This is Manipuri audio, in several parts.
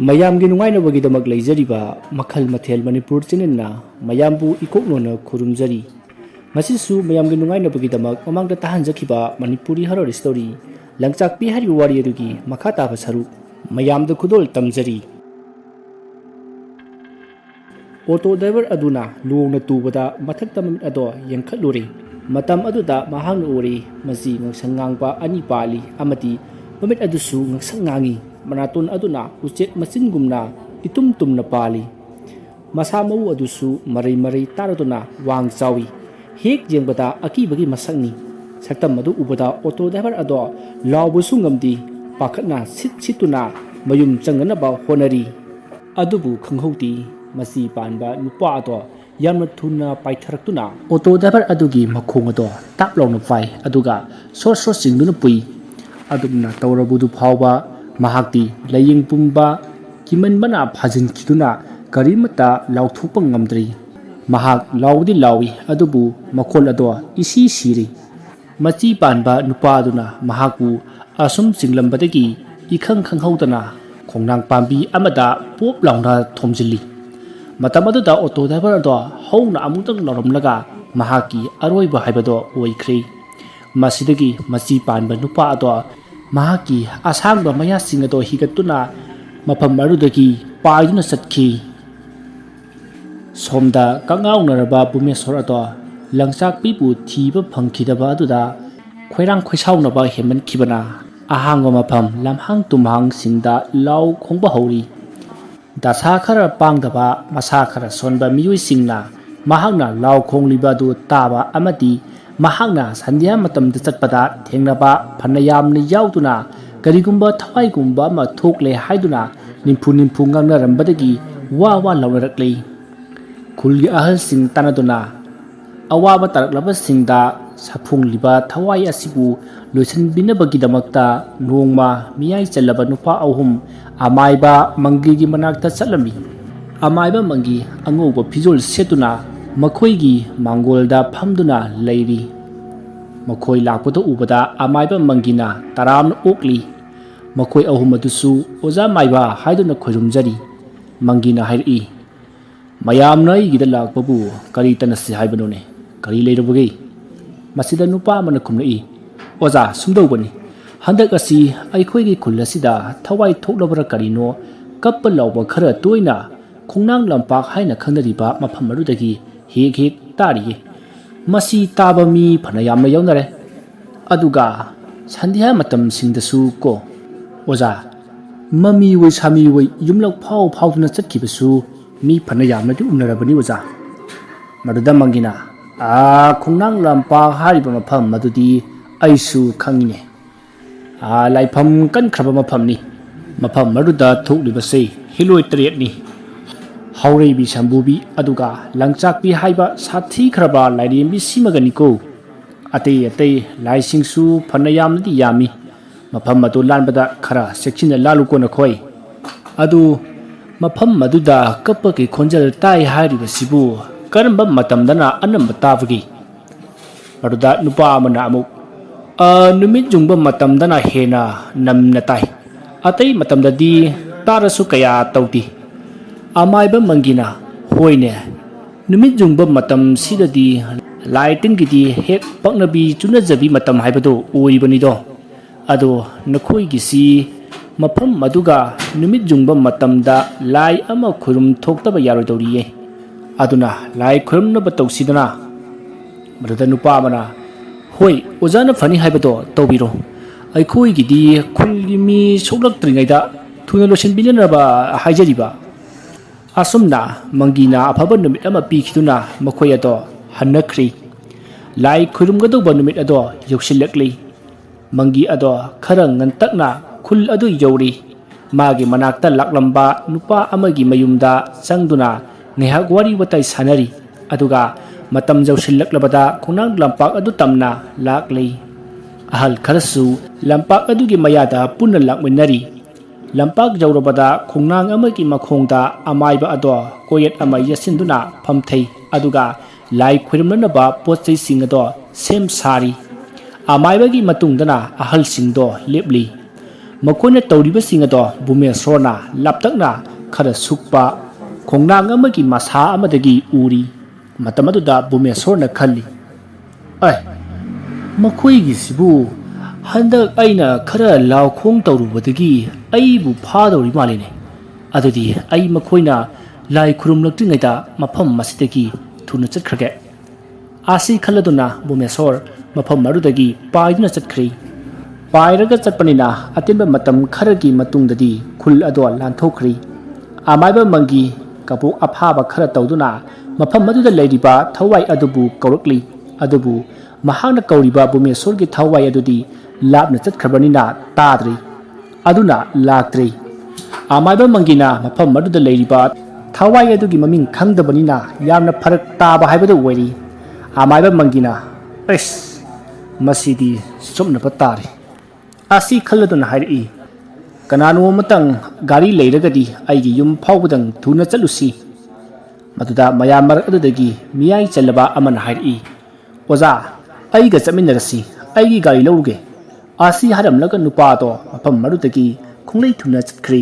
ꯃꯌꯥꯝꯒꯤ ꯅꯨꯡꯉꯥꯏꯅꯕꯒꯤꯗꯃꯛ ꯂꯩꯖꯔꯤꯕ ꯃꯈꯜ ꯃꯊꯦꯜ ꯃꯅꯤꯄꯨꯔ ꯆꯦꯅꯦꯜꯅ ꯃꯌꯥꯝꯕꯨ ꯏꯀꯣꯛꯅꯣꯅ ꯈꯨꯔꯨꯝꯖꯔꯤ꯫ ꯉꯁꯤꯁꯨ ꯃꯌꯥꯝꯒꯤ ꯅꯨꯡꯉꯥꯏꯅꯕꯒꯤꯗꯃꯛ ꯃꯃꯥꯡꯗ ꯇꯥꯍꯟꯖꯈꯤꯕ ꯃꯅꯤꯄꯨꯔꯤ ꯍꯔꯣꯔ ꯁ꯭ꯇꯣꯔꯤ ꯂꯪꯆꯥꯛꯄꯤ ꯍꯥꯏꯔꯤꯕ ꯋꯥꯔꯤ ꯑꯗꯨꯒꯤ ꯃꯈꯥ ꯇꯥꯕ ꯁꯔꯨꯛ ꯃꯌꯥꯝꯗ ꯈꯨꯗꯣꯜ ꯇꯝꯖꯔꯤ꯫ ꯑꯣꯇꯣ ꯗ꯭ꯔꯥꯏꯚꯔ ꯑꯗꯨꯅ ꯂꯣꯡꯅ ꯇꯨꯕꯗ ꯃꯊꯛꯇ ꯃꯃꯤꯠ ꯑꯗꯣ ꯌꯦꯡꯈꯠꯂꯨꯔꯦ꯫ ꯃꯇꯝ ꯑꯗꯨꯗ ꯃꯍꯥꯛꯅ ꯎꯔꯦ ꯃꯁꯤ ꯉꯛꯁꯪ ꯉꯥꯡꯕ ꯑꯅꯤ ꯄꯥꯜꯂꯤ ꯑꯃꯗꯤ ꯃꯃꯤꯠ ꯑꯗꯨꯁꯨ ꯉꯛꯁꯪ ꯉꯥꯡꯏ꯫ ꯃꯅꯥꯇꯣꯟ ꯑꯗꯨꯅ ꯎꯆꯦꯛ ꯃꯆꯤꯟꯒꯨꯝꯅ ꯏꯇꯨꯝ ꯇꯨꯝꯅ ꯄꯥꯜꯂꯤ꯫ ꯃꯁꯥ ꯃꯎ ꯑꯗꯨꯁꯨ ꯃꯔꯩ ꯃꯔꯩ ꯇꯥꯔꯗꯨꯅ ꯋꯥꯡ ꯆꯥꯎꯏ꯫ ꯍꯦꯛ ꯌꯦꯡꯕꯗ ꯑꯀꯤꯕꯒꯤ ꯃꯁꯛꯅꯤ꯫ ꯁꯛꯇꯝ ꯑꯗꯨ ꯎꯕꯗ ꯑꯣꯇꯣ ꯗ꯭ꯔꯥꯏꯚꯔ ꯑꯗꯣ ꯂꯥꯎꯕꯁꯨ ꯉꯝꯗꯦ꯫ ꯄꯥꯈꯠꯅ ꯁꯤꯠ ꯁꯤꯠꯇꯨꯅ ꯃꯌꯨꯝ ꯆꯪꯅꯅꯕ ꯍꯣꯠꯅꯔꯤ꯫ ꯑꯗꯨꯕꯨ ꯈꯪꯍꯧꯗꯦ ꯃꯁꯤ ꯄꯥꯟꯕ ꯅꯨꯄꯥ ꯑꯗꯣ ꯌꯥꯝꯅ ꯊꯨꯅ ꯄꯥꯏꯊꯔꯛꯇꯨꯅ ꯑꯣꯇꯣ ꯗ꯭ꯔꯥꯏꯚꯔ ꯑꯗꯨꯒꯤ ꯃꯈꯣꯡ ꯑꯗꯣ ꯇꯥꯞ ꯂꯥꯎꯅ ꯄꯥꯏ ꯑꯗꯨꯒ ꯁꯣꯔ ꯁꯣꯔ ꯆꯤꯡꯗꯨꯅ ꯄꯨꯏ꯫ ꯑꯗꯨꯝꯅ ꯇꯧꯔꯕꯗꯨ ꯐꯥꯎꯕ ꯃꯍꯥꯛꯇꯤ ꯂꯥꯏꯌꯦꯡ ꯄꯨꯝꯕ ꯀꯤꯃꯟꯕꯅ ꯐꯥꯖꯤꯟꯈꯤꯗꯨꯅ ꯀꯔꯤꯃꯠꯇ ꯂꯥꯎꯊꯣꯛꯄ ꯉꯝꯗ꯭ꯔꯤ꯫ ꯃꯍꯥꯛ ꯂꯥꯎꯕꯗꯤ ꯂꯥꯎꯏ ꯑꯗꯨꯕꯨ ꯃꯈꯣꯜ ꯑꯗꯣ ꯏꯁꯤ ꯁꯤꯔꯤ꯫ ꯃꯆꯤ ꯄꯥꯟꯕ ꯅꯨꯄꯥ ꯑꯗꯨꯅ ꯃꯍꯥꯛꯄꯨ ꯑꯁꯨꯝ ꯆꯤꯡꯂꯝꯕꯗꯒꯤ ꯏꯈꯪ ꯈꯪꯍꯧꯗꯅ ꯈꯣꯡꯅꯥꯡ ꯄꯥꯝꯕꯤ ꯑꯃꯗ ꯄꯣꯞ ꯂꯥꯎꯅ ꯊꯣꯝꯖꯤꯜꯂꯤ꯫ ꯃꯇꯝ ꯑꯗꯨꯗ ꯑꯣꯇꯣ ꯗ꯭ꯔꯥꯏꯚꯔ ꯑꯗꯣ ꯍꯧꯅ ꯑꯃꯨꯛꯇꯪ ꯂꯥꯎꯔꯝꯂꯒ ꯃꯍꯥꯛꯀꯤ ꯑꯔꯣꯏꯕ ꯍꯥꯏꯕꯗꯣ ꯑꯣꯏꯈ꯭ꯔꯦ꯫ ꯃꯁꯤꯗꯒꯤ ꯃꯆꯤ ꯄꯥꯟꯕ ꯅꯨꯄꯥ ꯑꯗꯣ ꯃꯍꯥꯛꯀꯤ ꯑꯁꯥꯡꯕ ꯃꯌꯥꯁꯤꯡ ꯑꯗꯣ ꯍꯤꯒꯠꯇꯨꯅ ꯃꯐꯝ ꯑꯗꯨꯗꯒꯤ ꯄꯥꯏꯗꯨꯅ ꯆꯠꯈꯤ꯫ ꯁꯣꯝꯗ ꯀꯡꯉꯥꯎꯅꯔꯕ ꯕꯨꯃꯦꯁ꯭ꯋꯔ ꯑꯗꯣ ꯂꯪꯆꯥꯛꯄꯤꯕꯨ ꯊꯤꯕ ꯐꯪꯈꯤꯗꯕ ꯑꯗꯨꯗ ꯈꯣꯏꯔꯥꯡ ꯈꯣꯏꯁꯥꯎꯅꯕ ꯍꯦꯟꯃꯟꯈꯤꯕꯅ ꯑꯍꯥꯡꯕ ꯃꯐꯝ ꯂꯝꯍꯥꯡ ꯇꯨꯝꯍꯥꯡꯁꯤꯡꯗ ꯂꯥꯎ ꯈꯣꯡꯕ ꯍꯧꯔꯤ꯫ ꯗꯁꯥ ꯈꯔ ꯄꯥꯡꯗꯕ ꯃꯁꯥ ꯈꯔ ꯁꯣꯟꯕ ꯃꯤꯑꯣꯏꯁꯤꯡꯅ ꯃꯍꯥꯛꯅ ꯂꯥꯎ ꯈꯣꯡꯂꯤꯕ ꯑꯗꯨ ꯇꯥꯕ ꯑꯃꯗꯤ ꯃꯍꯥꯛꯅ ꯁꯟꯙ꯭ꯌꯥ ꯃꯇꯝꯗ ꯆꯠꯄꯗ ꯊꯦꯡꯅꯕ ꯐꯅ ꯌꯥꯝꯅ ꯌꯥꯎꯗꯨꯅ ꯀꯔꯤꯒꯨꯝꯕ ꯊꯋꯥꯏꯒꯨꯝꯕ ꯑꯃ ꯊꯣꯛꯂꯦ ꯍꯥꯏꯗꯨꯅ ꯅꯤꯝꯐꯨ ꯅꯤꯝꯐꯨ ꯉꯥꯡꯅꯔꯝꯕꯗꯒꯤ ꯋꯥ ꯋꯥ ꯂꯥꯎꯅꯔꯛꯂꯤ꯫ ꯈꯨꯜꯒꯤ ꯑꯍꯜꯁꯤꯡ ꯇꯥꯟꯅꯗꯨꯅ ꯑꯋꯥꯕ ꯇꯥꯔꯛꯂꯕꯁꯤꯡꯗ ꯁꯥꯐꯣꯡꯂꯤꯕ ꯊꯋꯥꯏ ꯑꯁꯤꯕꯨ ꯂꯣꯏꯁꯤꯟꯕꯤꯅꯕꯒꯤꯗꯃꯛꯇ ꯅꯣꯡꯃ ꯃꯤꯌꯥꯏ ꯆꯜꯂꯕ ꯅꯨꯄꯥ ꯑꯍꯨꯝ ꯑꯃꯥꯏꯕ ꯃꯪꯒꯤꯒꯤ ꯃꯅꯥꯛꯇ ꯆꯠꯂꯝꯃꯤ꯫ ꯑꯃꯥꯏꯕ ꯃꯪꯒꯤ ꯑꯉꯧꯕ ꯐꯤꯖꯣꯜ ꯁꯦꯠꯇꯨꯅ ꯃꯈꯣꯏꯒꯤ ꯃꯥꯡꯒꯣꯜꯗ ꯐꯝꯗꯨꯅ ꯂꯩꯔꯤ꯫ ꯃꯈꯣꯏ ꯂꯥꯛꯄꯗ ꯎꯕꯗ ꯑꯃꯥꯏꯕ ꯃꯪꯒꯤꯅ ꯇꯔꯥꯝꯅ ꯑꯣꯛꯂꯤ꯫ ꯃꯈꯣꯏ ꯑꯍꯨꯝ ꯑꯗꯨꯁꯨ ꯑꯣꯖꯥ ꯃꯥꯏꯕ ꯍꯥꯏꯗꯨꯅ ꯈꯨꯔꯨꯝꯖꯔꯤ꯫ ꯃꯪꯒꯤꯅ ꯍꯥꯏꯔꯛꯏ, ꯃꯌꯥꯝꯅ ꯑꯩꯒꯤꯗ ꯂꯥꯛꯄꯕꯨ ꯀꯔꯤ ꯇꯅꯁꯤ ꯍꯥꯏꯕꯅꯣꯅꯦ? ꯀꯔꯤ ꯂꯩꯔꯕꯒꯦ? ꯃꯁꯤꯗ ꯅꯨꯄꯥ ꯑꯃꯅ ꯈꯨꯝꯂꯛꯏ, ꯑꯣꯖꯥ ꯁꯨꯝꯗꯧꯕꯅꯤ, ꯍꯟꯗꯛ ꯑꯁꯤ ꯑꯩꯈꯣꯏꯒꯤ ꯈꯨꯜ ꯑꯁꯤꯗ ꯊꯋꯥꯏ ꯊꯣꯛꯂꯕꯔꯥ ꯀꯔꯤꯅꯣ ꯀꯞꯄ ꯂꯥꯎꯕ ꯈꯔ ꯇꯣꯏꯅ ꯈꯣꯡꯅꯥꯡ ꯂꯝꯄꯥꯛ ꯍꯥꯏꯅ ꯈꯪꯅꯔꯤꯕ ꯃꯐꯝ ꯑꯗꯨꯗꯒꯤ ꯍꯦꯛ ꯍꯦꯛ ꯇꯥꯔꯤꯌꯦ꯫ ꯃꯁꯤ ꯇꯥꯕ ꯃꯤ ꯐꯅ ꯌꯥꯝꯅ ꯌꯥꯎꯅꯔꯦ꯫ ꯑꯗꯨꯒ ꯁꯟꯙ꯭ꯌꯥ ꯃꯇꯝꯁꯤꯡꯗꯁꯨ ꯀꯣ ꯑꯣꯖꯥ, ꯃꯃꯤ ꯑꯣꯏ ꯁꯥꯃꯤ ꯑꯣꯏ ꯌꯨꯝꯂꯛ ꯐꯥꯎ ꯐꯥꯎꯗꯨꯅ ꯆꯠꯈꯤꯕꯁꯨ ꯃꯤ ꯐꯅ ꯌꯥꯝꯅꯗꯤ ꯎꯅꯔꯕꯅꯤ ꯑꯣꯖꯥ꯫ ꯃꯗꯨꯗ ꯃꯪꯒꯤꯅ, ꯈꯣꯡꯅꯥꯡ ꯂꯝꯄꯥꯛ ꯍꯥꯏꯔꯤꯕ ꯃꯐꯝ ꯑꯗꯨꯗꯤ ꯑꯩꯁꯨ ꯈꯪꯉꯤꯅꯦ꯫ ꯂꯥꯏꯐꯝ ꯀꯟꯈ꯭ꯔꯕ ꯃꯐꯝꯅꯤ꯫ ꯃꯐꯝ ꯑꯗꯨꯗ ꯊꯣꯛꯂꯤꯕꯁꯦ ꯍꯤꯂꯣꯏ 8ꯅꯤ꯫ ꯍꯥꯎꯔꯩꯕꯤ ꯁꯝꯕꯨꯕꯤ ꯑꯗꯨꯒ ꯂꯪꯆꯥꯛꯄꯤ ꯍꯥꯏꯕ ꯁꯥꯊꯤꯈ꯭ꯔꯕ ꯂꯥꯏꯔꯦꯝꯕꯤ ꯁꯤꯃꯒꯅꯤꯀꯣ꯫ ꯑꯇꯩ ꯑꯇꯩ ꯂꯥꯏꯁꯤꯡꯁꯨ ꯐꯅ ꯌꯥꯝꯅꯗꯤ ꯌꯥꯝꯃꯤ꯫ ꯃꯐꯝ ꯑꯗꯨ ꯂꯥꯟꯕꯗ ꯈꯔ ꯆꯦꯛꯁꯤꯟꯅ ꯂꯥꯜꯂꯨꯀꯣ ꯅꯈꯣꯏ꯫ ꯑꯗꯨ ꯃꯐꯝ ꯑꯗꯨꯗ ꯀꯞꯄꯒꯤ ꯈꯣꯟꯖꯦꯜ ꯇꯥꯏ ꯍꯥꯏꯔꯤꯕꯁꯤꯕꯨ ꯀꯔꯝꯕ ꯃꯇꯝꯗꯅ ꯑꯅꯝꯕ ꯇꯥꯕꯒꯦ? ꯃꯗꯨꯗ ꯅꯨꯄꯥ ꯑꯃꯅ ꯑꯃꯨꯛ, ꯅꯨꯃꯤꯠ ꯌꯨꯡꯕ ꯃꯇꯝꯗꯅ ꯍꯦꯟꯅ ꯅꯝꯅ ꯇꯥꯏ, ꯑꯇꯩ ꯃꯇꯝꯗꯗꯤ ꯇꯥꯔꯁꯨ ꯀꯌꯥ ꯇꯧꯗꯦ꯫ ꯑꯃꯥꯏꯕ ꯃꯪꯒꯤꯅ, ꯍꯣꯏꯅꯦ, ꯅꯨꯃꯤꯠ ꯌꯨꯡꯕ ꯃꯇꯝꯁꯤꯗꯗꯤ ꯂꯥꯏ ꯇꯤꯟꯒꯤꯗꯤ ꯍꯦꯛ ꯄꯛꯅꯕꯤ ꯆꯨꯅꯖꯕꯤ ꯃꯇꯝ ꯍꯥꯏꯕꯗꯣ ꯑꯣꯏꯕꯅꯤꯗꯣ꯫ ꯑꯗꯣ ꯅꯈꯣꯏꯒꯤꯁꯤ ꯃꯐꯝ ꯑꯗꯨꯒ ꯅꯨꯃꯤꯠ ꯌꯨꯡꯕ ꯃꯇꯝꯗ ꯂꯥꯏ ꯑꯃ ꯈꯨꯔꯨꯝ ꯊꯣꯛꯇꯕ ꯌꯥꯔꯣꯏꯗꯧꯔꯤꯌꯦ꯫ ꯑꯗꯨꯅ ꯂꯥꯏ ꯈꯨꯔꯨꯝꯅꯕ ꯇꯧꯁꯤꯗꯅ꯫ ꯃꯗꯨꯗ ꯅꯨꯄꯥ ꯑꯃꯅ, ꯍꯣꯏ ꯑꯣꯖꯥꯅ ꯐꯅꯤ ꯍꯥꯏꯕꯗꯣ ꯇꯧꯕꯤꯔꯣ꯫ ꯑꯩꯈꯣꯏꯒꯤꯗꯤ ꯈꯨꯜꯒꯤ ꯃꯤ ꯁꯣꯛꯂꯛꯇ꯭ꯔꯤꯉꯩꯗ ꯊꯨꯅ ꯂꯣꯏꯁꯤꯟꯕꯤꯅꯅꯕ ꯍꯥꯏꯖꯔꯤꯕ꯫ ꯑꯁꯨꯝꯅ ꯃꯪꯒꯤꯅ ꯑꯐꯕ ꯅꯨꯃꯤꯠ ꯑꯃ ꯄꯤꯈꯤꯗꯨꯅ ꯃꯈꯣꯏ ꯑꯗꯣ ꯍꯟꯅꯈ꯭ꯔꯤ꯫ ꯂꯥꯏ ꯈꯨꯔꯨꯝꯒꯗꯧꯕ ꯅꯨꯃꯤꯠ ꯑꯗꯣ ꯌꯧꯁꯤꯜꯂꯛꯂꯤ꯫ ꯃꯪꯒꯤ ꯑꯗꯣ ꯈꯔ ꯉꯟꯇꯛꯅ ꯈꯨꯜ ꯑꯗꯨ ꯌꯧꯔꯤ꯫ ꯃꯥꯒꯤ ꯃꯅꯥꯛꯇ ꯂꯥꯛꯂꯝꯕ ꯅꯨꯄꯥ ꯑꯃꯒꯤ ꯃꯌꯨꯝꯗ ꯆꯪꯗꯨꯅ ꯉꯥꯏꯍꯥꯛ ꯋꯥꯔꯤ ꯋꯥꯇꯥꯏ ꯁꯥꯅꯔꯤ꯫ ꯑꯗꯨꯒ ꯃꯇꯝ ꯌꯧꯁꯤꯜꯂꯛꯂꯕꯗ ꯈꯣꯡꯅꯥꯡ ꯂꯝꯄꯥꯛ ꯑꯗꯨ ꯇꯝꯅ ꯂꯥꯛꯂꯤ꯫ ꯑꯍꯜ ꯈꯔꯁꯨ ꯂꯝꯄꯥꯛ ꯑꯗꯨꯒꯤ ꯃꯌꯥꯗ ꯄꯨꯟꯅ ꯂꯥꯛꯃꯤꯟꯅꯔꯤ꯫ ꯂꯝꯄꯥꯛ ꯌꯧꯔꯕꯗ ꯈꯣꯡꯅꯥꯡ ꯑꯃꯒꯤ ꯃꯈꯣꯡꯗ ꯑꯃꯥꯏꯕ ꯑꯗꯣ ꯀꯣꯌꯦꯠ ꯑꯃ ꯌꯦꯠꯁꯤꯟꯗꯨꯅ ꯐꯝꯊꯩ ꯑꯗꯨꯒ ꯂꯥꯏ ꯈꯨꯔꯨꯝꯅꯅꯕ ꯄꯣꯠꯆꯩꯁꯤꯡ ꯑꯗꯣ ꯁꯦꯝ ꯁꯥꯔꯤ꯫ ꯑꯃꯥꯏꯕꯒꯤ ꯃꯇꯨꯡꯗꯅ ꯑꯍꯜꯁꯤꯡꯗꯣ ꯂꯦꯞꯂꯤ꯫ ꯃꯈꯣꯏꯅ ꯇꯧꯔꯤꯕꯁꯤꯡ ꯑꯗꯣ ꯕꯨꯃꯦꯁꯣꯔꯅ ꯂꯥꯞꯇꯛꯅ ꯈꯔ ꯁꯨꯛꯄ ꯈꯣꯡꯅꯥꯡ ꯑꯃꯒꯤ ꯃꯁꯥ ꯑꯃꯗꯒꯤ ꯎꯔꯤ ꯃꯇꯝ ꯑꯗꯨꯗ ꯕꯨꯃꯦꯁꯣꯔꯅ ꯈꯜꯂꯤ ꯃꯈꯣꯏꯒꯤꯁꯤꯕꯨ ꯍꯟꯗꯛ ꯑꯩꯅ ꯈꯔ ꯂꯥꯎꯈꯣꯡ ꯇꯧꯔꯨꯕꯗꯒꯤ ꯑꯩꯕꯨ ꯐꯥꯗꯧꯔꯤ ꯃꯥꯜꯂꯤꯅꯦ ꯑꯗꯨꯗꯤ ꯑꯩ ꯃꯈꯣꯏꯅ ꯂꯥꯏ ꯈꯨꯔꯨꯝꯂꯛꯇ꯭ꯔꯤꯉꯩꯗ ꯃꯐꯝ ꯑꯁꯤꯗꯒꯤ ꯊꯨꯅ ꯆꯠꯈ꯭ꯔꯒꯦ ꯑꯁꯤ ꯈꯜꯂꯗꯨꯅ ꯕꯨꯃꯦꯁꯣꯔ ꯃꯐꯝ ꯑꯗꯨꯗꯒꯤ ꯄꯥꯏꯗꯨꯅ ꯆꯠꯈ꯭ꯔꯤ ꯄꯥꯏꯔꯒ ꯆꯠꯄꯅꯤꯅ ꯑꯇꯦꯟꯕ ꯃꯇꯝ ꯈꯔꯒꯤ ꯃꯇꯨꯡꯗꯗꯤ ꯈꯨꯜ ꯑꯗꯣ ꯂꯥꯟꯊꯣꯛꯈ꯭ꯔꯤ ꯑꯃꯥꯏꯕ ꯃꯪꯒꯤ ꯀꯕꯣꯛ ꯑꯐꯥꯕ ꯈꯔ ꯇꯧꯗꯨꯅ ꯃꯐꯝ ꯑꯗꯨꯗ ꯂꯩꯔꯤꯕ ꯊꯋꯥꯏ ꯑꯗꯨꯕꯨ ꯀꯧꯔꯛꯂꯤ ꯑꯗꯨꯕꯨ ꯃꯍꯥꯛꯅ ꯀꯧꯔꯤꯕ ꯕꯨꯃꯦꯁꯣꯔꯒꯤ ꯊꯋꯥꯏ ꯑꯗꯨꯗꯤ ꯂꯥꯞꯅ ꯆꯠꯈ꯭ꯔꯕꯅꯤꯅ ꯇꯥꯗ꯭ꯔꯤ ꯑꯗꯨꯅ ꯂꯥꯛꯇ꯭ꯔꯤ ꯑꯃꯥꯏꯕ ꯃꯪꯒꯤꯅ ꯃꯐꯝ ꯑꯗꯨꯗ ꯂꯩꯔꯤꯕ ꯊꯋꯥꯏ ꯑꯗꯨꯒꯤ ꯃꯃꯤꯡ ꯈꯪꯗꯕꯅꯤꯅ ꯌꯥꯝꯅ ꯐꯔꯛ ꯇꯥꯕ ꯍꯥꯏꯕꯗꯨ ꯑꯣꯏꯔꯤ ꯑꯃꯥꯏꯕ ꯃꯪꯒꯤꯅ ꯃꯁꯤꯗꯤ ꯆꯨꯝꯅꯕ ꯇꯥꯔꯤ ꯑꯁꯤ ꯈꯜꯂꯗꯨꯅ ꯍꯥꯏꯔꯛꯏ ꯀꯅꯥꯅꯣ ꯑꯃꯇꯪ ꯒꯥꯔꯤ ꯂꯩꯔꯒꯗꯤ ꯑꯩꯒꯤ ꯌꯨꯝ ꯐꯥꯎꯕꯗꯪ ꯊꯨꯅ ꯆꯠꯂꯨꯁꯤ ꯃꯗꯨꯗ ꯃꯌꯥꯝ ꯃꯔꯛ ꯑꯗꯨꯗꯒꯤ ꯃꯤꯌꯥꯏ ꯆꯜꯂꯕ ꯑꯃꯅ ꯍꯥꯏꯔꯛꯏ ꯑꯣꯖꯥ ꯑꯩꯒ ꯆꯠꯃꯤꯟꯅꯔꯁꯤ ꯑꯩꯒꯤ ꯒꯥꯔꯤ ꯂꯧꯔꯨꯒꯦ ꯑꯁꯤ ꯍꯥꯏꯔꯝꯂꯒ ꯅꯨꯄꯥ ꯑꯗꯣ ꯃꯐꯝ ꯑꯗꯨꯗꯒꯤ ꯈꯣꯡꯂꯩ ꯊꯨꯅ ꯆꯠꯈ꯭ꯔꯤ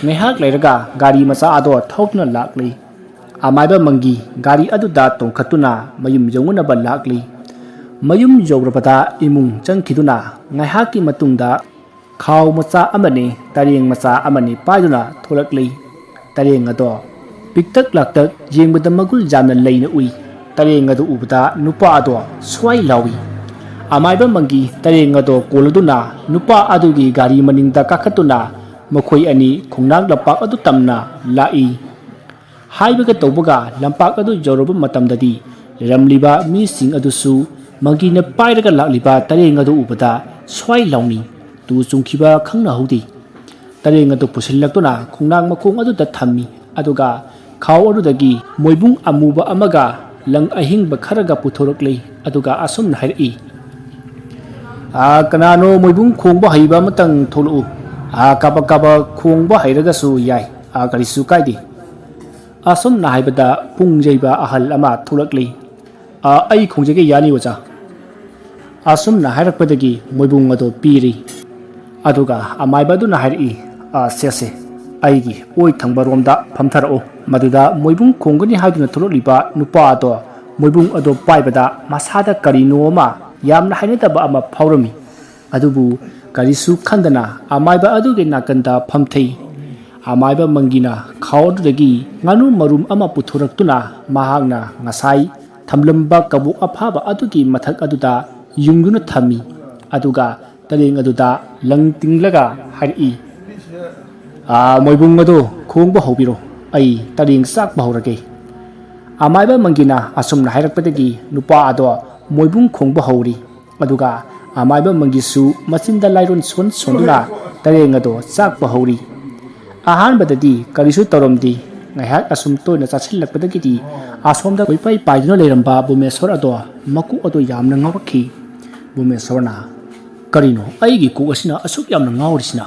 ꯉꯥꯏꯍꯥꯛ ꯂꯩꯔꯒ ꯒꯥꯔꯤ ꯃꯆꯥ ꯑꯗꯣ ꯊꯧꯗꯨꯅ ꯂꯥꯛꯂꯤ ꯑꯃꯥꯏꯕ ꯃꯪꯒꯤ ꯒꯥꯔꯤ ꯑꯗꯨꯗ ꯇꯣꯡꯈꯠꯇꯨꯅ ꯃꯌꯨꯝ ꯌꯧꯅꯅꯕ ꯂꯥꯛꯂꯤ ꯃꯌꯨꯝ ꯌꯧꯔꯕꯗ ꯏꯃꯨꯡ ꯆꯪꯈꯤꯗꯨꯅ ꯉꯥꯏꯍꯥꯛꯀꯤ ꯃꯇꯨꯡꯗ ꯈꯥꯎ ꯃꯆꯥ ꯑꯃꯅꯤ ꯇꯔꯦꯡ ꯃꯆꯥ ꯑꯃꯅꯤ ꯄꯥꯏꯗꯨꯅ ꯊꯣꯛꯂꯛꯂꯤ ꯇꯔꯦꯡ ꯑꯗꯣ ꯄꯤꯛꯇꯛ ꯂꯥꯛꯇꯛ ꯌꯦꯡꯕꯗ ꯃꯒꯨꯜ ꯌꯥꯝꯅ ꯂꯩꯅ ꯎꯏ ꯇꯔꯦꯡ ꯑꯗꯨ ꯎꯕꯗ ꯅꯨꯄꯥ ꯑꯗꯣ ꯁ꯭ꯋꯥꯏ ꯂꯥꯎꯏ ꯑꯃꯥꯏꯕ ꯃꯪꯒꯤ ꯇꯔꯦꯡ ꯑꯗꯣ ꯀꯣꯜꯂꯗꯨꯅ ꯅꯨꯄꯥ ꯑꯗꯨꯒꯤ ꯒꯥꯔꯤ ꯃꯅꯤꯡꯗ ꯀꯥꯈꯠꯇꯨꯅ ꯃꯈꯣꯏ ꯑꯅꯤ ꯈꯣꯡꯅꯥꯡ ꯂꯝꯄꯥꯛ ꯑꯗꯨ ꯇꯝꯅ ꯂꯥꯛꯏ ꯍꯥꯏꯕꯒ ꯇꯧꯕꯒ ꯂꯝꯄꯥꯛ ꯑꯗꯨ ꯌꯧꯔꯕ ꯃꯇꯝꯗꯗꯤ ꯂꯩꯔꯝꯂꯤꯕ ꯃꯤꯁꯤꯡ ꯑꯗꯨꯁꯨ ꯃꯪꯒꯤꯅ ꯄꯥꯏꯔꯒ ꯂꯥꯛꯂꯤꯕ ꯇꯔꯦꯡ ꯑꯗꯨ ꯎꯕꯗ ꯁ꯭ꯋꯥꯏ ꯂꯥꯎꯅꯤ ꯇꯨ ꯆꯨꯡꯈꯤꯕ ꯈꯪꯅꯍꯧꯗꯦ ꯇꯔꯦꯡ ꯑꯗꯨ ꯄꯨꯁꯤꯜꯂꯛꯇꯨꯅ ꯈꯣꯡꯅꯥꯡ ꯃꯈꯣꯡ ꯑꯗꯨꯗ ꯊꯝꯃꯤ ꯑꯗꯨꯒ ꯈꯥꯎ ꯑꯗꯨꯗꯒꯤ ꯃꯣꯏꯕꯨꯡ ꯑꯃꯨꯕ ꯑꯃꯒ ꯂꯪ ꯑꯍꯤꯡꯕ ꯈꯔꯒ ꯄꯨꯊꯣꯔꯛꯂꯤ ꯑꯗꯨꯒ ꯑꯁꯨꯝꯅ ꯍꯥꯏꯔꯛꯏ ꯀꯅꯥꯅꯣ ꯃꯣꯏꯕꯨꯡ ꯈꯣꯡꯕ ꯍꯩꯕ ꯑꯃꯇꯪ ꯊꯣꯛꯂꯛꯎ ꯀꯥꯕꯛ ꯀꯥꯕꯛ ꯈꯣꯡꯕ ꯍꯩꯔꯒꯁꯨ ꯌꯥꯏ ꯀꯔꯤꯁꯨ ꯀꯥꯏꯗꯦ ꯑꯁꯨꯝꯅ ꯍꯥꯏꯕꯗ ꯄꯨꯡ ꯌꯩꯕ ꯑꯍꯜ ꯑꯃ ꯊꯣꯛꯂꯛꯂꯤ ꯑꯩ ꯈꯣꯡꯖꯒꯦ ꯌꯥꯅꯤ ꯑꯣꯖꯥ ꯑꯁꯨꯝꯅ ꯍꯥꯏꯔꯛꯄꯗꯒꯤ ꯃꯣꯏꯕꯨꯡ ꯑꯗꯨ ꯄꯤꯔꯤ ꯑꯗꯨꯒ ꯑꯃꯥꯏꯕ ꯑꯗꯨꯅ ꯍꯥꯏꯔꯛꯏ ꯁꯦꯁꯦ ꯑꯩꯒꯤ ꯑꯣꯏ ꯊꯪꯕꯔꯣꯝꯗ ꯐꯝꯊꯔꯛꯎ ꯃꯗꯨꯗ ꯃꯣꯏꯕꯨꯡ ꯈꯣꯡꯒꯅꯤ ꯍꯥꯏꯗꯨꯅ ꯊꯣꯛꯂꯛꯂꯤꯕ ꯅꯨꯄꯥ ꯑꯗꯣ ꯃꯣꯏꯕꯨꯡ ꯑꯗꯣ ꯄꯥꯏꯕꯗ ꯃꯁꯥꯗ ꯀꯔꯤꯅꯣ ꯑꯃ ꯌꯥꯝꯅ ꯍꯩꯅꯗꯕ ꯑꯃ ꯐꯥꯎꯔꯝꯃꯤ ꯑꯗꯨꯕꯨ ꯀꯔꯤꯁꯨ ꯈꯟꯗꯅ ꯑꯃꯥꯏꯕ ꯑꯗꯨꯒꯤ ꯅꯥꯀꯟꯗ ꯐꯝꯊꯩ ꯑꯃꯥꯏꯕ ꯃꯪꯒꯤꯅ ꯈꯥꯎ ꯑꯗꯨꯗꯒꯤ ꯉꯥꯅꯨ ꯃꯔꯨꯝ ꯑꯃ ꯄꯨꯊꯣꯔꯛꯇꯨꯅ ꯃꯍꯥꯛꯅ ꯉꯁꯥꯏ ꯊꯝꯂꯝꯕ ꯀꯕꯣꯛ ꯑꯐꯥꯕ ꯑꯗꯨꯒꯤ ꯃꯊꯛ ꯑꯗꯨꯗ ꯌꯨꯡꯗꯨꯅ ꯊꯝꯃꯤ ꯑꯗꯨꯒ ꯇꯔꯦꯡ ꯑꯗꯨꯗ ꯂꯪ ꯇꯤꯡꯂꯒ ꯍꯥꯏꯔꯛꯏ ꯃꯣꯏꯕꯨꯡ ꯑꯗꯨ ꯈꯣꯡꯕ ꯍꯧꯕꯤꯔꯣ ꯑꯩ ꯇꯔꯦꯡ ꯆꯥꯛꯄ ꯍꯧꯔꯒꯦ ꯑꯃꯥꯏꯕ ꯃꯪꯒꯤꯅ ꯑꯁꯨꯝꯅ ꯍꯥꯏꯔꯛꯄꯗꯒꯤ ꯅꯨꯄꯥ ꯑꯗꯣ ꯃꯣꯏꯕꯨꯡ ꯈꯣꯡꯕ ꯍꯧꯔꯤ ꯑꯗꯨꯒ ꯑꯃꯥꯏꯕ ꯃꯪꯒꯤꯁꯨ ꯃꯆꯤꯟꯗ ꯂꯥꯏꯔꯣꯟ ꯁꯣꯟꯗꯨꯅ ꯇꯔꯦꯡ ꯑꯗꯣ ꯆꯥꯛꯄ ꯍꯧꯔꯤ ꯑꯍꯥꯟꯕꯗꯗꯤ ꯀꯔꯤꯁꯨ ꯇꯧꯔꯝꯗꯦ ꯉꯥꯏꯍꯥꯛ ꯑꯁꯨꯝ ꯇꯣꯏꯅ ꯆꯥꯁꯤꯜꯂꯛꯄꯗꯒꯤꯗꯤ ꯑꯁꯣꯝꯗ ꯀꯣꯏꯄꯥꯏ ꯄꯥꯏꯗꯨꯅ ꯂꯩꯔꯝꯕ ꯕꯨꯃꯦꯁꯣꯔ ꯑꯗꯣ ꯃꯀꯣꯛ ꯑꯗꯣ ꯌꯥꯝꯅ ꯉꯥꯎꯔꯛꯈꯤ ꯕꯨꯃꯦꯁꯣꯔꯅ ꯀꯔꯤꯅꯣ ꯑꯩꯒꯤ ꯀꯣꯛ ꯑꯁꯤꯅ ꯑꯁꯨꯛ ꯌꯥꯝꯅ ꯉꯥꯎꯔꯤꯁꯤꯅ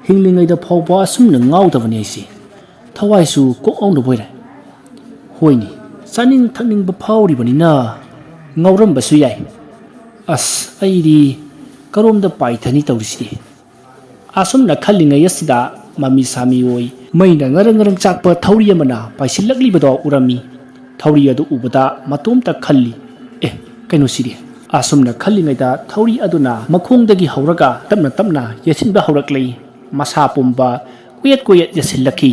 ꯍꯤꯡꯂꯤꯉꯩꯗ ꯐꯥꯎꯕ ꯑꯁꯨꯝꯅ ꯉꯥꯎꯗꯕꯅꯤ ꯑꯩꯁꯦ ꯊꯋꯥꯏꯁꯨ ꯀꯣꯛ ꯉꯥꯎꯅꯕꯣꯏꯔꯦ ꯍꯣꯏꯅꯦ ꯆꯥꯅꯤꯡ ꯊꯛꯅꯤꯡꯕ ꯐꯥꯎꯔꯤꯕꯅꯤꯅ ꯉꯥꯎꯔꯝꯕꯁꯨ ꯌꯥꯏ ꯑꯩꯗꯤ ꯀꯔꯣꯝꯗ ꯄꯥꯏꯊꯅꯤ ꯇꯧꯔꯤꯁꯤꯗꯤ ꯑꯁꯨꯝꯅ ꯈꯜꯂꯤꯉꯩ ꯑꯁꯤꯗ ꯃꯃꯤ ꯁꯥꯃꯤ ꯑꯣꯏ ꯃꯩꯅ ꯉꯔꯪ ꯉꯔꯪ ꯆꯥꯛꯄ ꯊꯧꯔꯤ ꯑꯃꯅ ꯄꯥꯏꯁꯤꯜꯂꯛꯂꯤꯕꯗꯣ ꯎꯔꯝꯃꯤ ꯊꯧꯔꯤ ꯑꯗꯨ ꯎꯕꯗ ꯃꯇꯣꯝꯇ ꯈꯜꯂꯤ ꯀꯩꯅꯣꯁꯤꯗꯤ ꯑꯁꯨꯝꯅ ꯈꯜꯂꯤꯉꯩꯗ ꯊꯧꯔꯤ ꯑꯗꯨꯅ ꯃꯈꯣꯡꯗꯒꯤ ꯍꯧꯔꯒ ꯇꯞꯅ ꯇꯞꯅ ꯌꯦꯠꯁꯤꯟꯕ ꯍꯧꯔꯛꯂꯤ ꯃꯁꯥ ꯄꯨꯝꯕ ꯀꯣꯌꯦꯠ ꯌꯦꯠꯁꯤꯜꯂꯛꯈꯤ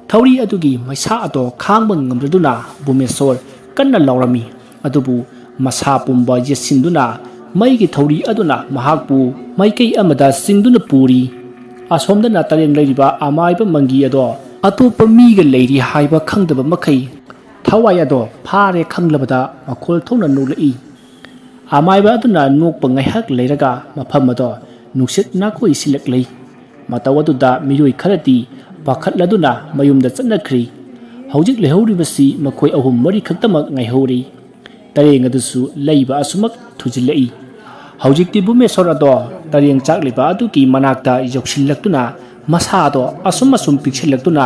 ꯊꯧꯔꯤ ꯑꯗꯨꯒꯤ ꯃꯩꯁꯥ ꯑꯗꯣ ꯈꯥꯡꯕ ꯉꯝꯗ꯭ꯔꯗꯨꯅ ꯕꯨꯃꯦꯁꯣꯔ ꯀꯟꯅ ꯂꯥꯎꯔꯝꯃꯤ ꯑꯗꯨꯕꯨ ꯃꯁꯥ ꯄꯨꯝꯕ ꯌꯦꯠꯁꯤꯟꯗꯨꯅ ꯃꯩꯒꯤ ꯊꯧꯔꯤ ꯑꯗꯨꯅ ꯃꯍꯥꯛꯄꯨ ꯃꯥꯏꯀꯩ ꯑꯃꯗ ꯆꯤꯡꯗꯨꯅ ꯄꯨꯔꯤ ꯑꯁꯣꯝꯗꯅ ꯇꯔꯦꯡ ꯂꯩꯔꯤꯕ ꯑꯃꯥꯏꯕ ꯃꯪꯒꯤ ꯑꯗꯣ ꯑꯇꯣꯞꯄ ꯃꯤꯒ ꯂꯩꯔꯤ ꯍꯥꯏꯕ ꯈꯪꯗꯕ ꯃꯈꯩ ꯊꯋꯥꯏ ꯑꯗꯣ ꯐꯥꯔꯦ ꯈꯪꯂꯕꯗ ꯃꯈꯣꯜ ꯊꯣꯛꯅ ꯅꯣꯛꯂꯛꯏ ꯑꯃꯥꯏꯕ ꯑꯗꯨꯅ ꯅꯣꯛꯄ ꯉꯥꯏꯍꯥꯛ ꯂꯩꯔꯒ ꯃꯐꯝ ꯑꯗꯣ ꯅꯨꯡꯁꯤꯠ ꯅꯥꯈꯣꯏ ꯁꯤꯜꯂꯛꯂꯤ ꯃꯇꯧ ꯑꯗꯨꯗ ꯃꯤꯑꯣꯏ ꯈꯔꯗꯤ ꯄꯥꯈꯠꯂꯗꯨꯅ ꯃꯌꯨꯝꯗ ꯆꯠꯅꯈ꯭ꯔꯤ ꯍꯧꯖꯤꯛ ꯂꯩꯍꯧꯔꯤꯕꯁꯤ ꯃꯈꯣꯏ ꯑꯍꯨꯝ ꯃꯔꯤ ꯈꯛꯇꯃꯛ ꯉꯥꯏꯍꯧꯔꯤ ꯇꯔꯦꯡ ꯑꯗꯨꯁꯨ ꯂꯩꯕ ꯑꯁꯨꯃꯛ ꯊꯨꯖꯤꯜꯂꯛꯏ ꯍꯧꯖꯤꯛꯇꯤ ꯕꯨꯃꯦꯁꯣꯔ ꯑꯗꯣ ꯇꯔꯦꯡ ꯆꯥꯛꯂꯤꯕ ꯑꯗꯨꯒꯤ ꯃꯅꯥꯛꯇ ꯌꯧꯁꯤꯜꯂꯛꯇꯨꯅ ꯃꯁꯥꯗꯣ ꯑꯁꯨꯝ ꯄꯤꯛꯁꯤꯜꯂꯛꯇꯨꯅ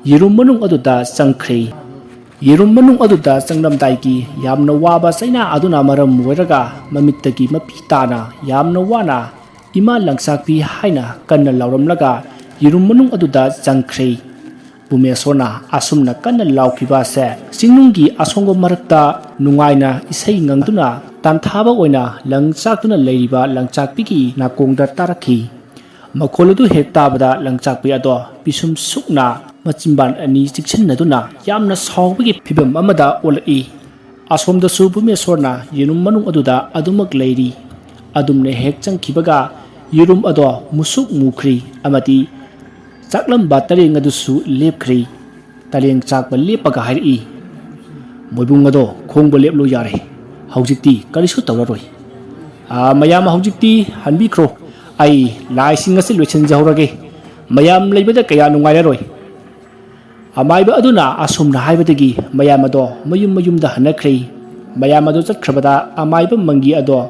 ꯌꯦꯔꯨꯝ ꯃꯅꯨꯡ ꯑꯗꯨꯗ ꯆꯪꯈ꯭ꯔꯤ ꯌꯦꯔꯨꯝ ꯃꯅꯨꯡ ꯑꯗꯨꯗ ꯆꯪꯂꯝꯗꯥꯏꯒꯤ ꯌꯥꯝꯅ ꯋꯥꯕ ꯆꯩꯅꯥ ꯑꯗꯨꯅ ꯃꯔꯝ ꯑꯣꯏꯔꯒ ꯃꯃꯤꯠꯇꯒꯤ ꯃꯄꯤ ꯇꯥꯅ ꯌꯥꯝꯅ ꯋꯥꯅ ima langsakpi haina kanna lauramlaga yirum manung aduda jangkhre Bumesona asumna kanna laukhiba se singnunggi asongo marakta nungaina isai ngangduna tanthaba oina langchaktuna leiriba langchakpiki nakongda tarakhi makholodu hektabada langchakpi ado bisum sukna machimban ani chikchinnaduna yamna sawbigi phibam amada olai asomda su Bumesona yirum manung aduda adumak leiri adumne hek changkhibaga yirum ado musuk mukhri amati Chaklam batari ngadusu lepkhri taleng chakba lepaga hairi moibung ado khongba leplo yare haujikti karisu tawraroi mayam haujikti hanbikhro ai laising asi loichen jahurage mayam leibada kaya nungairaroi amaiba aduna asumna haibadagi mayam ado mayumda hanakhri mayam ado chatkrabada amaiba mangi ado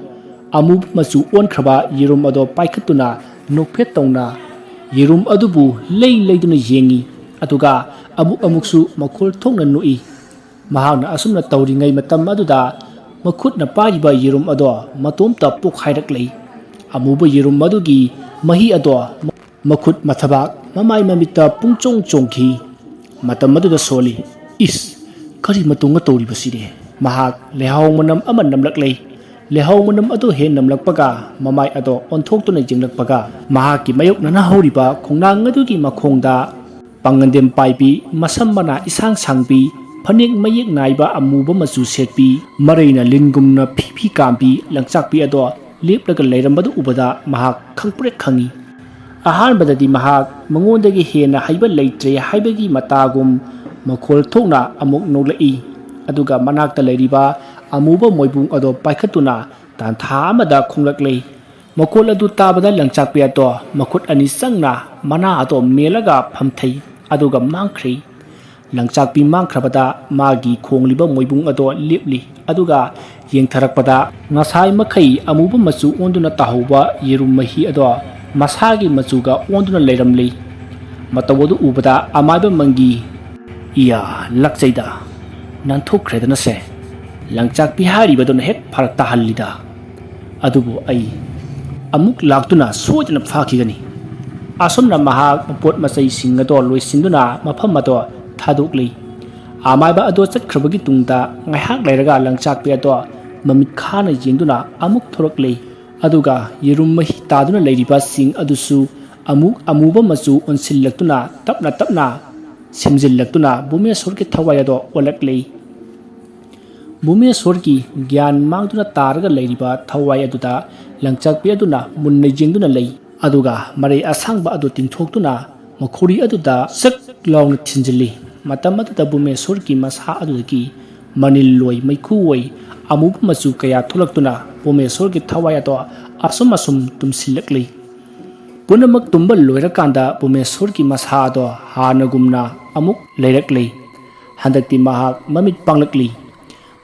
amu machu onkraba yirum ado paikhatuna nokphet tawna Yirum adubu leiduna yengi atuga amuksu makhol thongna nui mahana asumna tawringai matam aduda makhutna paiba yirum ado matomta pokhairak amuba yirum adugi mahi ado makhut mathabak mamai mamita pungchong chongki matam aduda soli is kari matunga tawri basire mahak lehaw manam aman namlaklei Lehaw manam ado he namlakpaga mamai ado onthokuna jinglakpaga mahaki mayok nana horiba khongnang adugi makhongda pangandem paibi masam mana isang sangbi phanek mayek naiba amuba machu setpi mareina lingumna phipi kambi langchakpi ado leplaga leirambadu ubada mahak khangprek khangi ahan badadi mahak mangondagi hena haiba leitre haibagi matagum makhol thokna amuk noglai aduga manakta leiriba amuba moibung ado paikhatuna tantha amada khonglaklei makol adu tabada langchakpi ado makhut ani sangna mana ado melaga phamthei aduga mangkhri langchakpi mangkhrabada magi khongliba moibung ado lepli aduga yengtharakpada ngasai makhai amuba machu onduna tahuba yerum mahi ado masagi machuga onduna leiramli matawodu ubada amaiba mangi iya lakchaida nanthokkhredana se Langchakpi haribaduna hek pharak tahallida adubu ai amuk laktuna soidna phakigani asomna mahak pot masai singado loisinduna mafam ado thadukli amaiba ado chakhrabagi tungda ngaihak leiraga langchakpi ado mamit khana jengduna amuk thoraklei aduga yirum mahi taduna leiriba sing adusu amuk amuba machu onsillaktuna tapna semjillaktuna Bumeswarki thawai ado olaklei Bumeswarki gyan mangduna targa leiriba thawai aduda langchakpi aduna munna jengduna lei aduga mare asangba adu tingthoktuna makhori aduda sak lawna thinjili matam aduda Bumeswarki masa adudaki manil loi maikhu wai amuba machu kaya thulaktuna Bumeswarki thawai ado asum tumsillaklei punamak tumbal loirakanda Bumeswarki masa ado hanagumna amuk leiraklei handakti mahak mamit panglakli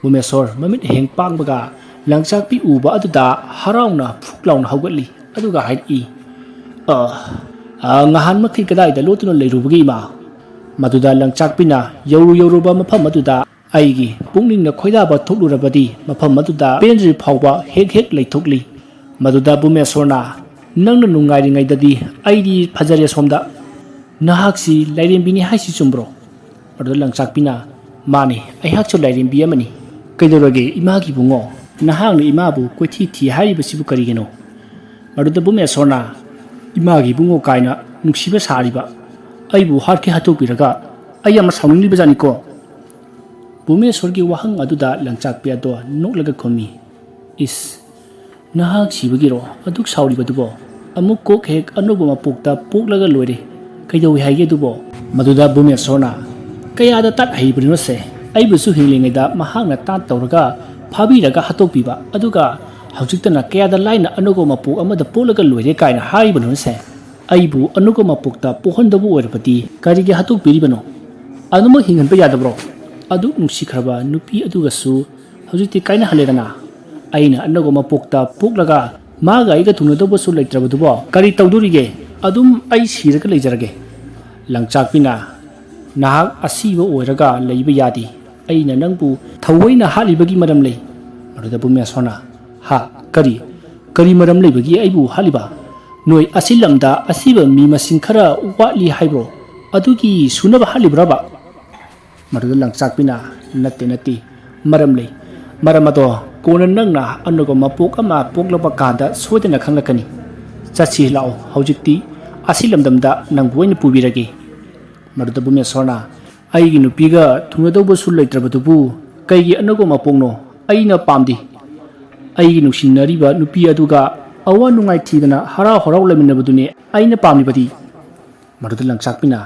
Bumeswar mamit heng pangbaga langchakpi uba aduda harauna phuklauna haugatli aduga haidi ngahan makhai kadai da lotuna leirubagi ma maduda langchakpina yoruba mafam aduda aigi pungningna khoidaba thoklurabadi mafam aduda penjri phawba hek leithokli maduda Bumeswarna nangna nungairi dadi aidi phajare somda nahaksi lairembini haisi chumbro aduda langchakpina mani aihakchu lairembi amani Kaidorage imagi bungo nahang imabu koithi haribasibu karigeno maduda Bumeswarna imagi bungo kaina nungsiba sariba aibu harke hatopiraga ayama sawningli bajaniko Bumeswargi wahang aduda langchakpi ado noklaga khomi is nahang sibagiro aduk sauribadubo amuk kok hek anuba mapokta poklaga loire kaidawi haige dubo maduda Bumeswarna kayada tat haibrino se aibusu hinglingida mahangna tat tawraga phabiraga hatokpiba aduga haujiktana kayada laina anugo mapok amada polaga loire kaina haribano se aibu anugo mapokta pohandabu oirapati karige hatokpiribano anuma hinganba yadabro adu nungsikhraba nupi adugasu haujikti kaina halerana aina anugo mapokta poklaga maga aiga thunadabasu leitrabadubo kari tawdurige adum ai siraga leijarage langchakpina nahak asiba oiraga leiba yadi aina nangbu thawaina halibagi maram lei maruda Bumeswarna ha kari maram leibagi aibu haliba Noi asilamda asiba mi masing khara watli haibro adugi sunaba halibraba maruda langchakpina natti maram lei maram ado kona nangna anugo mapok ama poklaba kanda soidana khanglakani chachi lao haujikti asilamdamda nangboina pubirage maruda bume sorna aigi nupiga thungadauba sul leitrabadubu kaigi anugo mapokno aina pamdi aigi nuksinariba nupi aduga awa nungai thidana hara horau leminabadune aina pamibadi maruda langchakpina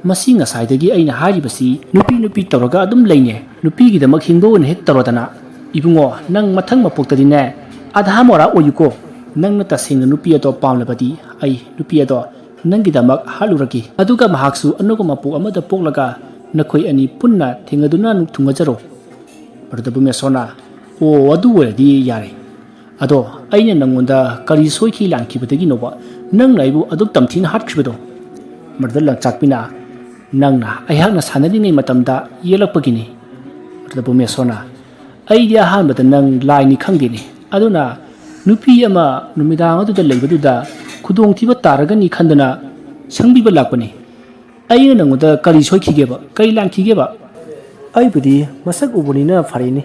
masi ngasaidagi aina haribasi nupi tawraga adum leine nupi gidamak hingbowen hek tarodana ibungo nang mathang mapoktadine adha mora oyuko nangna tasingna nupi ato pamlabadi ai nupi ato nangidamak haluragi aduga mahaksu anugo mapok amada poklaga nakhoi ani punna thingaduna nuk thungajaro maruda bume sona o adu weradi yare ado aina nangonda kari soiki langkibadagi noba nang laibu aduk tamthin hatkhibado maruda langchakpina nangna ayakna sanadingai matamda yelakpagini maruda bume sona aidia hanbada nang laini khangdini aduna nupi ama numidang aduda leibaduda khudong thiba taragani khandana sangbiba lakpani aina nangonda kari soikigeba kari langkigeba aibudi masak ubunina farini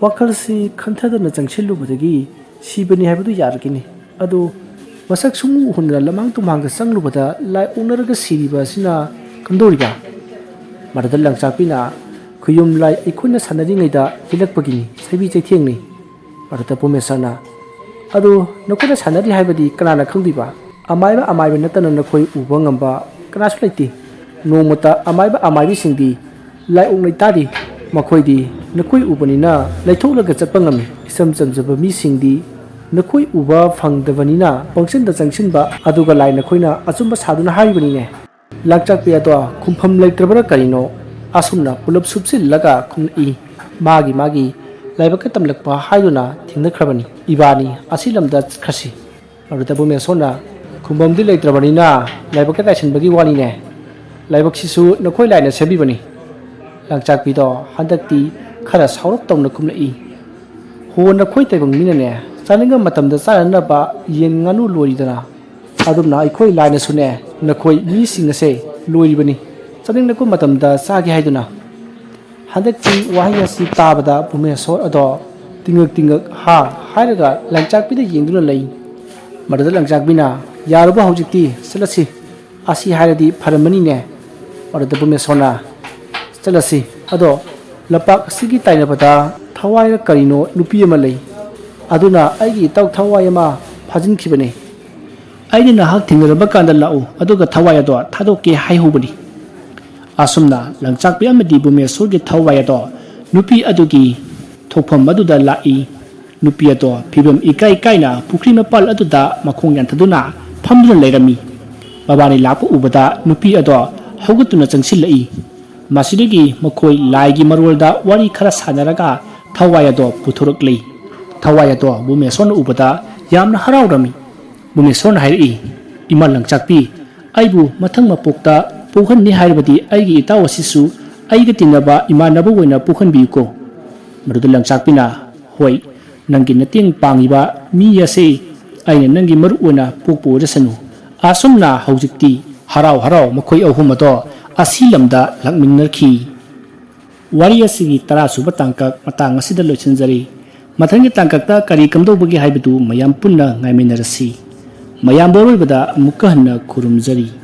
wakalsi khantadana changsilubadagi sibani haibadu yargini adu masak sumu hunna lamang tumhangda changlubada lai onaraga siriba sina kamdoriga maruda langchakpina khuyum lai ikuna sanaringaida hilakpagini saibi chaithengni maruda pumesana adu nakuna sanari haibadi kanana khangdiba amaiba natana nakhoi uba ngamba kanasu laiti nomata amaibi singdi lai onglai tadi makhoi nakoi ubanina laitholaga chapangami isam chamjaba mi singdi nakoi uba phangdabanina pangchinda changsinba aduga lai nakoina achumba saduna haibanine langchakpe ato khumpham leitrabara karino asumna pulap subsillaga khumni magi laibaka tamlakpa haiduna thingnakrabani ibani asilamda khasi maruda bume sona khumhamdi leitrabanina laibaka taisinbagi wanine laibaksisu nakoi laina sebibani langchakpi do handakti khara saurap tawna khumni ho nakoi taibang minane chaninga matamda charanaba yen nganu loridana adumna aikoi laina sune nakoi mi singase loiribani chaning nakoi matamda chagi haiduna handakti wahya si tabada bume so ado tingak ha hairaga langchakpi da yengduna lei maruda langchakbina yaruba haujikti salasi asi hairadi pharamani ne maruda bume sona salasi ado lapak sigi tainabada thawai karino nupi ama lei aduna aigi taw thawai ama phajin khibane aini na hak thingaraba kanda lau aduga thawai ado thadoke haihubani asumna langchakpi amadi bume sorge thawai ado nupi adugi thokpham aduda lai nupi ado phibam ikai kaina pukri mapal aduda makhong yanthaduna phamduna leirami babani lapu ubada nupi ado haugatuna changsilai masidagi makhoi laigi marolda wari khara sanaraga thawai ado puthuruklei thawai ado bume sona ubada yamna haraurami bume sona hairi ima langchakpi aibu mathang mapokta pukhan ni haibadi aigi itawasisu aiga tinaba imanaba woina pukhan biuko maruda langchakpina hoi nangi nating pangiba mi yase aina nangi maru ona pokpo rasanu asumna haujikti harau makhoi ahum ado asilamda lakmingnarki wariyasigi tarasuba tangkak matang asida loichinjari mathangi tangkakta kari kamdobagi haibadu mayam punna ngaiminarasi mayam borobada mukahna khurumjari